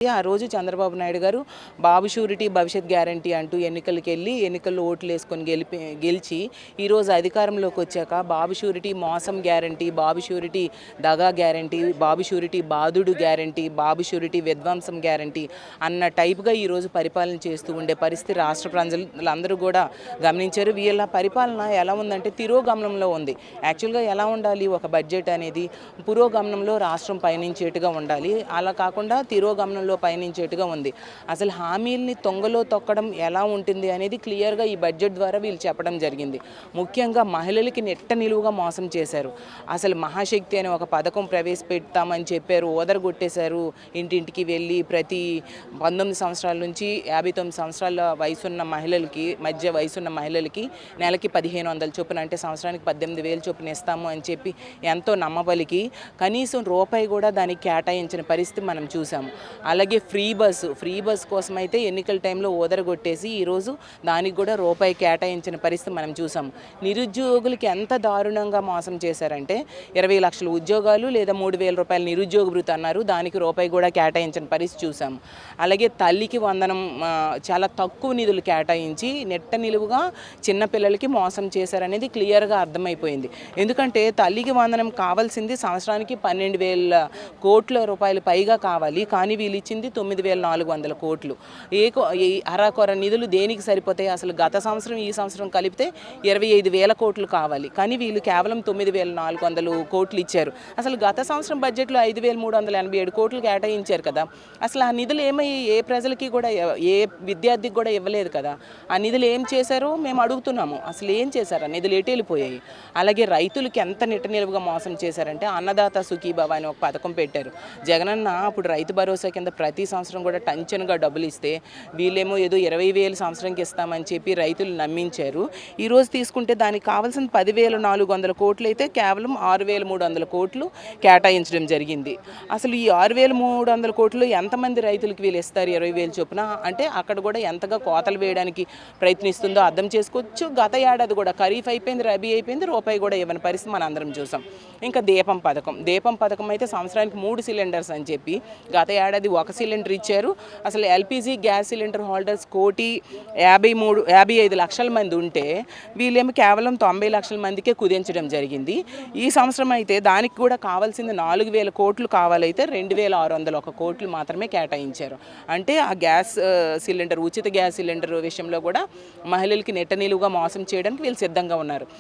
ఆ రోజు చంద్రబాబు నాయుడు గారు బాబు షూరిటీ భవిష్యత్ గ్యారంటీ అంటూ ఎన్నికలకు వెళ్ళి ఎన్నికల్లో ఓట్లు వేసుకొని గెలిచి ఈరోజు అధికారంలోకి వచ్చాక బాబు షూరిటీ మోసం గ్యారంటీ, బాబు షూరిటీ దగా గ్యారంటీ, బాబు షూరిటీ బాధుడు గ్యారంటీ, బాబు షూరిటీ విధ్వంసం గ్యారంటీ అన్న టైప్గా ఈరోజు పరిపాలన చేస్తూ ఉండే పరిస్థితి రాష్ట్ర ప్రజలందరూ కూడా గమనించారు. వీళ్ళ పరిపాలన ఎలా ఉందంటే తిరోగమనంలో ఉంది. యాక్చువల్గా ఎలా ఉండాలి, ఒక బడ్జెట్ అనేది పురోగమనంలో రాష్ట్రం పయనించేట్టుగా ఉండాలి. అలా కాకుండా తిరోగమనంలో పయనించేట్టుగా ఉంది. అసలు హామీల్ని తొంగలో తొక్కడం ఎలా ఉంటుంది అనేది క్లియర్గా ఈ బడ్జెట్ ద్వారా వీళ్ళు చెప్పడం జరిగింది. ముఖ్యంగా మహిళలకి నెట్ట నిలువుగా మోసం చేశారు. అసలు మహాశక్తి అనే ఒక పథకం ప్రవేశపెడతామని చెప్పారు, ఓదరగొట్టేశారు. ఇంటింటికి వెళ్ళి ప్రతి 19 సంవత్సరాల నుంచి 59 సంవత్సరాల వయసున్న మహిళలకి వయసున్న మహిళలకి నెలకి 1500 చొప్పున, అంటే సంవత్సరానికి 18,000 చొప్పున ఇస్తాము అని చెప్పి ఎంతో నమ్మబలికి కనీసం రూపాయి కూడా దానికి కేటాయించిన పరిస్థితి మనం చూసాము. అలాగే ఫ్రీ బస్ కోసం అయితే ఎన్నికల టైంలో ఓదరగొట్టేసి ఈరోజు దానికి కూడా రూపాయి కేటాయించిన పరిస్థితి మనం చూసాము. నిరుద్యోగులకి ఎంత దారుణంగా మోసం చేశారంటే 20 లక్షల ఉద్యోగాలు లేదా 3,000 రూపాయల నిరుద్యోగ భృతి అన్నారు, దానికి రూపాయి కూడా కేటాయించిన పరిస్థితి చూసాము. అలాగే తల్లికి వందనం చాలా తక్కువ నిధులు కేటాయించి నెట్ట నిలువుగా చిన్నపిల్లలకి మోసం చేశారనేది క్లియర్గా అర్థమైపోయింది. ఎందుకంటే తల్లికి వందనం కావాల్సింది సంవత్సరానికి 12,000 కోట్ల రూపాయలు పైగా కావాలి, కానీ వీళ్ళు ఇచ్చింది 9,400 కోట్లు. అరాకొర నిధులు దేనికి సరిపోతాయి? అసలు గత సంవత్సరం ఈ సంవత్సరం కలిపితే 25,000 కోట్లు కావాలి, కానీ వీళ్ళు కేవలం 9,400 కోట్లు ఇచ్చారు. అసలు గత సంవత్సరం బడ్జెట్లో 5,387 కోట్లు కేటాయించారు కదా. అసలు ఆ నిధులు ఏ ప్రజలకి కూడా, ఏ విద్యార్థికి కూడా ఇవ్వలేదు కదా. ఆ నిధులు ఏం చేశారో మేము అడుగుతున్నాము. అసలు ఏం చేశారు? ఆ నిధులు ఎటు వెళ్ళిపోయాయి? అలాగే రైతులకి ఎంత నిట్ట నిలువుగా మోసం చేశారంటే అన్నదాత సుఖీభవ అని ఒక పథకం పెట్టారు జగనన్న. అప్పుడు రైతు భరోసా కింద ప్రతి సంవత్సరం కూడా టంచన్గా డబ్బులు ఇస్తే వీళ్ళేమో ఏదో 20,000 సంవత్సరంకి ఇస్తామని చెప్పి రైతులు నమ్మించారు. ఈరోజు తీసుకుంటే దానికి కావాల్సిన 10,400 కోట్లు అయితే కేవలం 6,300 కోట్లు కేటాయించడం జరిగింది. అసలు ఈ 6,300 కోట్లు ఎంతమంది రైతులకు వీళ్ళు ఇస్తారు 20,000 చొప్పున? అంటే అక్కడ కూడా ఎంతగా కోతలు వేయడానికి ప్రయత్నిస్తుందో అర్థం చేసుకోవచ్చు. గత ఏడాది కూడా ఖరీఫ్ అయిపోయింది, రబీ అయిపోయింది, రూపాయి కూడా ఇవ్వని పరిస్థితి మనం అందరం చూసాం. ఇంకా దీపం పథకం అయితే సంవత్సరానికి 3 సిలిండర్స్ అని చెప్పి గత ఏడాది 1 సిలిండర్ ఇచ్చారు. అసలు ఎల్పిజి గ్యాస్ సిలిండర్ హోల్డర్స్ 1,55 లక్షల మంది ఉంటే వీళ్ళేమో కేవలం 90 లక్షల మందికే కుదించడం జరిగింది. ఈ సంవత్సరం అయితే దానికి కూడా కావాల్సింది 4,000 కోట్లు కావాలైతే 2,601 కోట్లు మాత్రమే కేటాయించారు. అంటే ఆ గ్యాస్ సిలిండర్, ఉచిత గ్యాస్ సిలిండర్ విషయంలో కూడా మహిళలకి నెట్ట నిలువుగా మోసం చేయడానికి వీళ్ళు సిద్ధంగా ఉన్నారు.